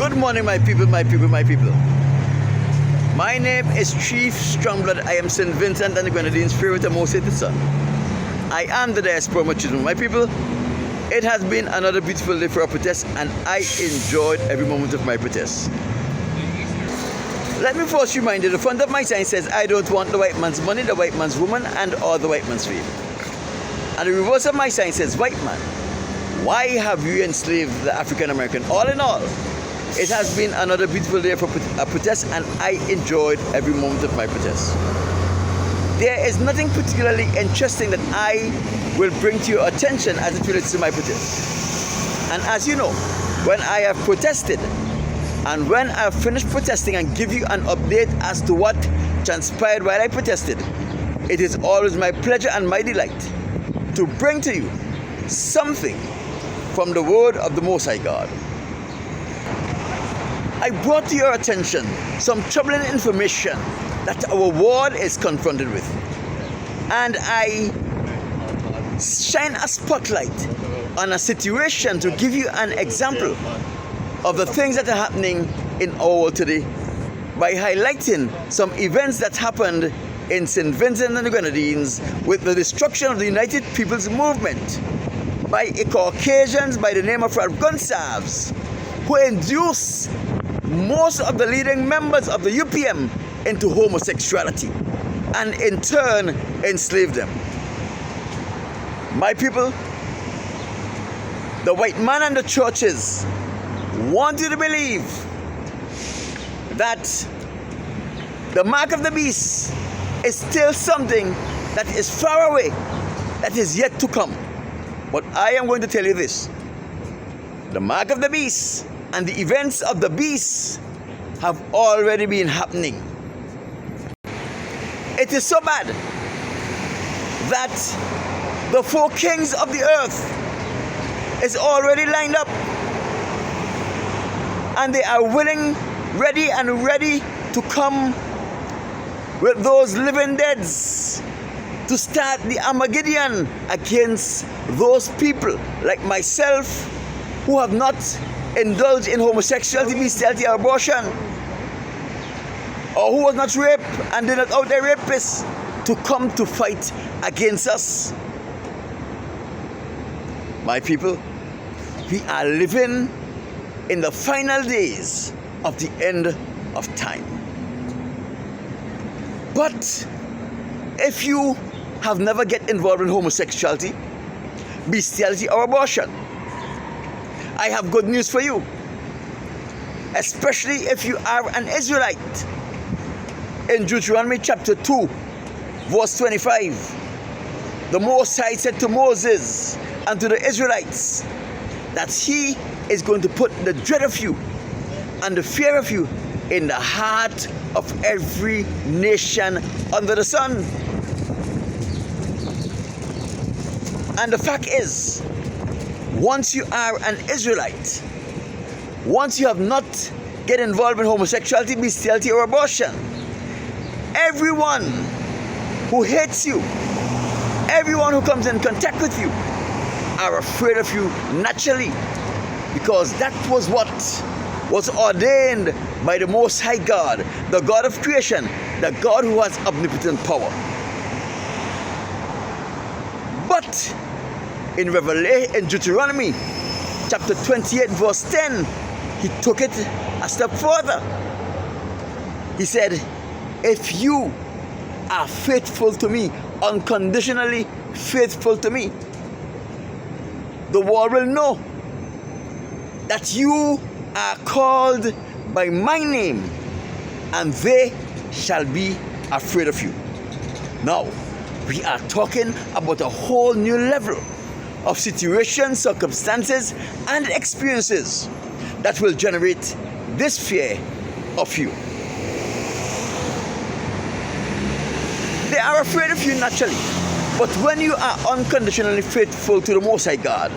Good morning, my people, my people, my people. My name is Chief Strongblood. I am St. Vincent and the Grenadines, Spirit and Most Hated Son. I am the diaspora children, my people. It has been another beautiful day for our protest, and I enjoyed every moment of my protest. Let me first remind you, the front of my sign says, I don't want the white man's money, the white man's woman, and or the white man's fame. And the reverse of my sign says, white man, why have you enslaved the African American? All in all, it has been another beautiful day for a protest, and I enjoyed every moment of my protest. There is nothing particularly interesting that I will bring to your attention as it relates to my protest. And as you know, when I have protested, and when I have finished protesting and give you an update as to what transpired while I protested, it is always my pleasure and my delight to bring to you something from the word of the Most High God. I brought to your attention some troubling information that our world is confronted with. And I shine a spotlight on a situation to give you an example of the things that are happening in our world today by highlighting some events that happened in St. Vincent and the Grenadines with the destruction of the United People's Movement by a Caucasians by the name of Ralph Gonsalves, who induced most of the leading members of the UPM into homosexuality and in turn enslaved them. My people, the white man and the churches want you to believe that the mark of the beast is still something that is far away, that is yet to come. But I am going to tell you this: the mark of the beast and the events of the beast have already been happening. It is so bad that the four kings of the earth is already lined up, and they are willing, ready to come with those living deads to start the Armageddon against those people like myself who have not indulged in homosexuality, bestiality, or abortion, or who was not raped and did not out their rapists to come to fight against us. My people, we are living in the final days of the end of time. But if you have never get involved in homosexuality, bestiality, or abortion, I have good news for you, especially if you are an Israelite. In Deuteronomy chapter 2, verse 25, the Most High said to Moses and to the Israelites that he is going to put the dread of you and the fear of you in the heart of every nation under the sun. And the fact is, once you are an Israelite, once you have not get involved in homosexuality, bestiality, or abortion, everyone who hates you, everyone who comes in contact with you, are afraid of you naturally, because that was what was ordained by the Most High God, the God of creation, the God who has omnipotent power. But in Deuteronomy chapter 28 verse 10, he took it a step further. He said, if you are faithful to me, unconditionally faithful to me, the world will know that you are called by my name, and they shall be afraid of you. Now, we are talking about a whole new level of situations, circumstances, and experiences that will generate this fear of you. They are afraid of you naturally, but when you are unconditionally faithful to the Most High God,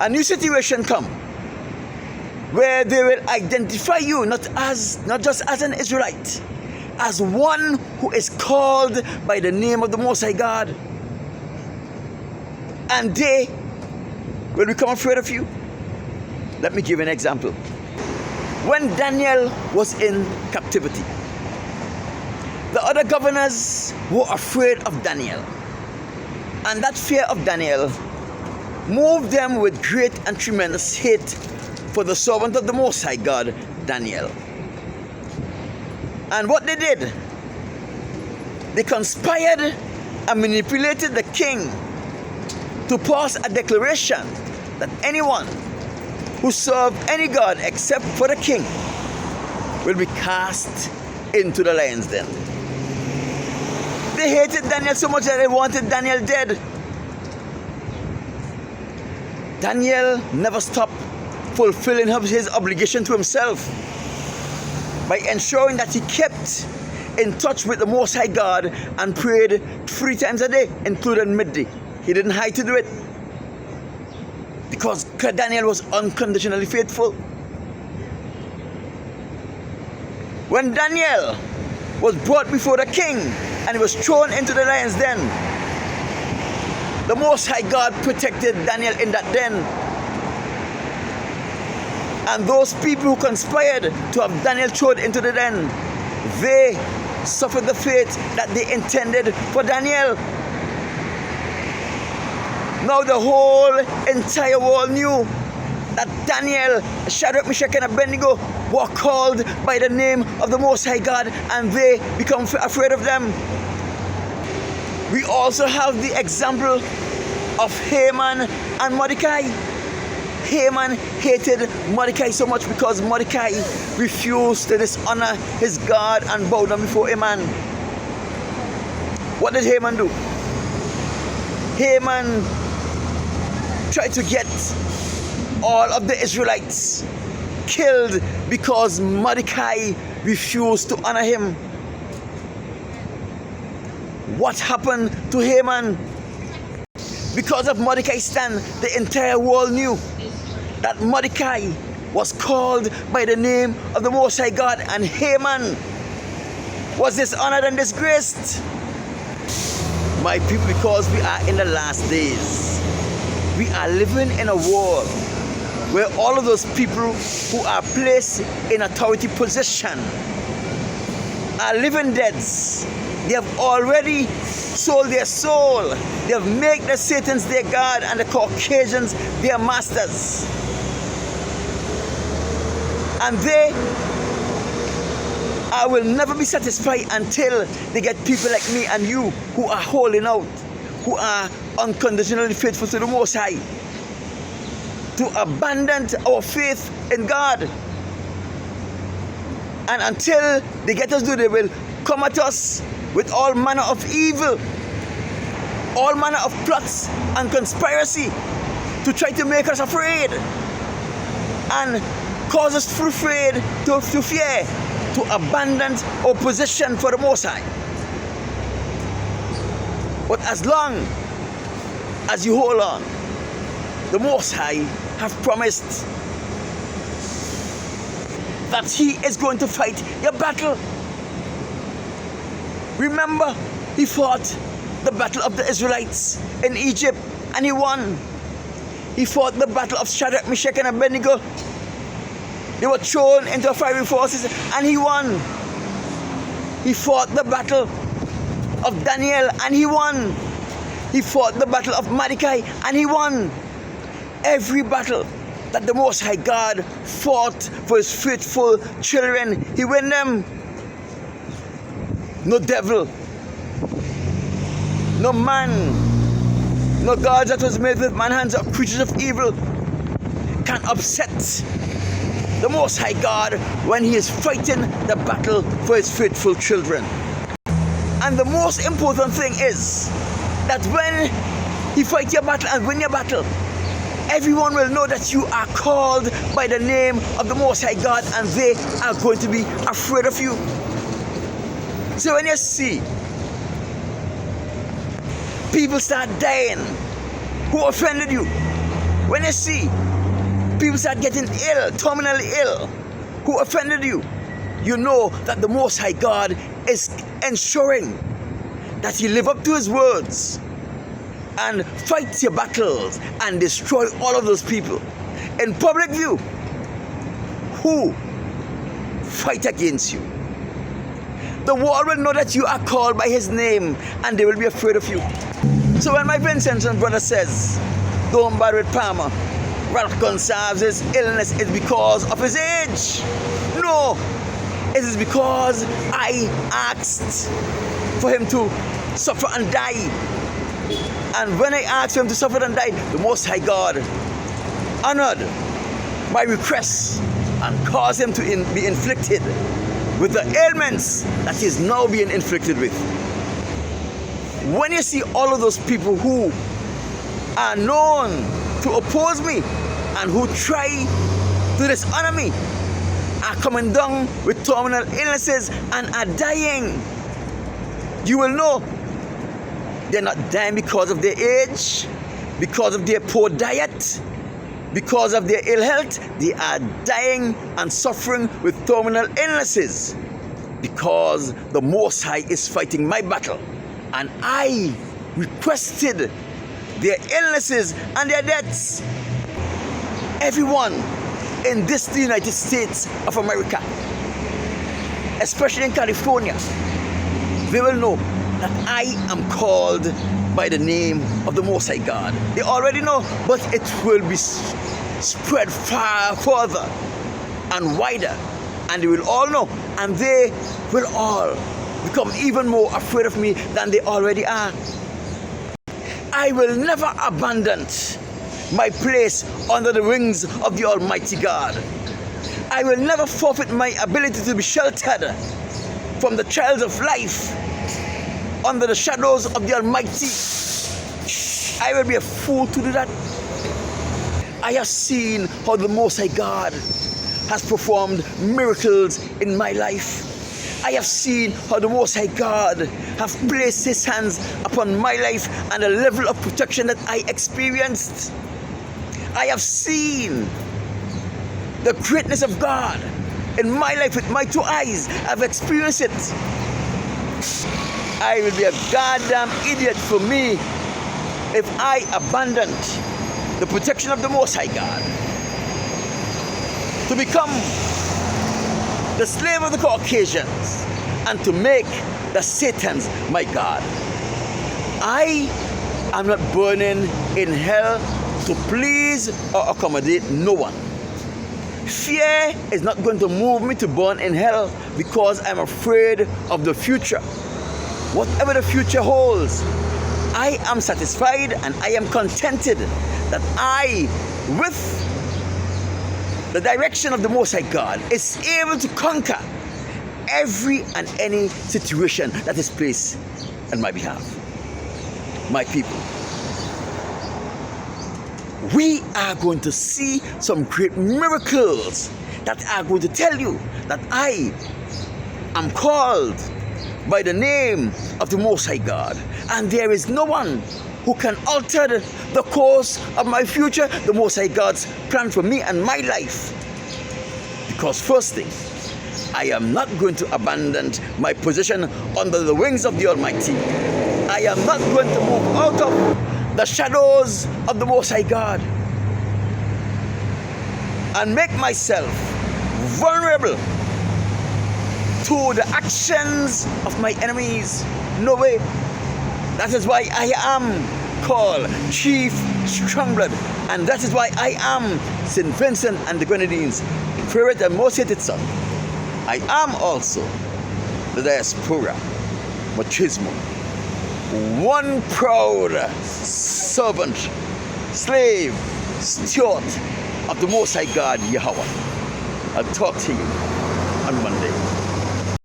a new situation comes where they will identify you not just as an Israelite, as one who is called by the name of the Most High God. And they will become afraid of you. Let me give you an example. When Daniel was in captivity, the other governors were afraid of Daniel. And that fear of Daniel moved them with great and tremendous hate for the servant of the Most High God, Daniel. And what they did, they conspired and manipulated the king to pass a declaration that anyone who served any god except for the king will be cast into the lion's den. They hated Daniel so much that they wanted Daniel dead. Daniel never stopped fulfilling his obligation to himself by ensuring that he kept in touch with the Most High God and prayed 3 times a day, including midday. He didn't hide to do it because Daniel was unconditionally faithful. When Daniel was brought before the king and he was thrown into the lion's den, the Most High God protected Daniel in that den. And those people who conspired to have Daniel thrown into the den, they suffered the fate that they intended for Daniel. Now the whole entire world knew that Daniel, Shadrach, Meshach, and Abednego were called by the name of the Most High God, and they become afraid of them. We also have the example of Haman and Mordecai. Haman hated Mordecai so much because Mordecai refused to dishonor his God and bow down before Haman. What did Haman do? Haman tried to get all of the Israelites killed because Mordecai refused to honor him. What happened to Haman? Because of Mordecai's stand, the entire world knew that Mordecai was called by the name of the Most High God, and Haman was dishonored and disgraced. My people, because we are in the last days, we are living in a world where all of those people who are placed in authority position are living deads. They have already sold their soul. They have made the Satans their God and the Caucasians their masters. And they will never be satisfied until they get people like me and you who are holding out, who are unconditionally faithful to the Most High, to abandon our faith in God. And until they get us to, they will come at us with all manner of evil, all manner of plots and conspiracy to try to make us afraid and cause us to fear, to abandon our position for the Most High. But as long as you hold on, the Most High have promised that He is going to fight your battle. Remember, He fought the battle of the Israelites in Egypt and He won. He fought the battle of Shadrach, Meshach, and Abednego. They were thrown into fiery forces and He won. He fought the battle of Daniel and He won. He fought the battle of Mordecai and He won. Every battle that the Most High God fought for His faithful children, He won them. No devil, no man, no God that was made with man's hands or creatures of evil can upset the Most High God when He is fighting the battle for His faithful children. And the most important thing is that when He fights your battle and win your battle, everyone will know that you are called by the name of the Most High God, and they are going to be afraid of you. So when you see people start dying who offended you, when you see people start getting ill, terminally ill, who offended you, you know that the Most High God is ensuring that He live up to His words and fight your battles and destroy all of those people. in public view who fight against you. The world will know that you are called by his name, and they will be afraid of you. So when my Vincent brother says, don't bother with Palmer, Ralph Gonsalves' illness is because of his age. No, it is because I asked for him to suffer and die. And when I asked for him to suffer and die, the Most High God honored my request and caused him to be inflicted with the ailments that he is now being inflicted with. When you see all of those people who are known to oppose me and who try to dishonor me are coming down with terminal illnesses and are dying, you will know they're not dying because of their age, because of their poor diet, because of their ill health. They are dying and suffering with terminal illnesses because the Most High is fighting my battle. And I requested their illnesses and their deaths. Everyone in this the United States of America, especially in California, they will know that I am called by the name of the Most High God. They already know, but it will be spread far further and wider, and they will all know, and they will all become even more afraid of me than they already are. I will never abandon my place under the wings of the Almighty God. I will never forfeit my ability to be sheltered from the trials of life under the shadows of the Almighty. I will be a fool to do that. I have seen how the Most High God has performed miracles in my life. I have seen how the Most High God has placed his hands upon my life and the level of protection that I experienced. I have seen the greatness of God in my life with my two eyes. I've experienced it. I will be a goddamn idiot for me if I abandoned the protection of the Most High God to become the slave of the Caucasians and to make the Satans my God. I am not burning in hell to please or accommodate no one. Fear is not going to move me to burn in hell because I'm afraid of the future. Whatever the future holds, I am satisfied and I am contented that I, with the direction of the Most High God, is able to conquer every and any situation that is placed on my behalf. My people, we are going to see some great miracles that are going to tell you that I am called by the name of the Most High God, and there is no one who can alter the course of my future, the Most High God's plan for me and my life. Because first thing, I am not going to abandon my position under the wings of the Almighty. I am not going to move out of the shadows of the Most High God and make myself vulnerable to the actions of my enemies. No way. That is why I am called Chief Strongblood, and that is why I am St. Vincent and the Grenadines' favorite and most hated son. I am also the diaspora machismo, one proud servant, slave, steward of the Most High God Yahweh. I'll talk to you on Monday.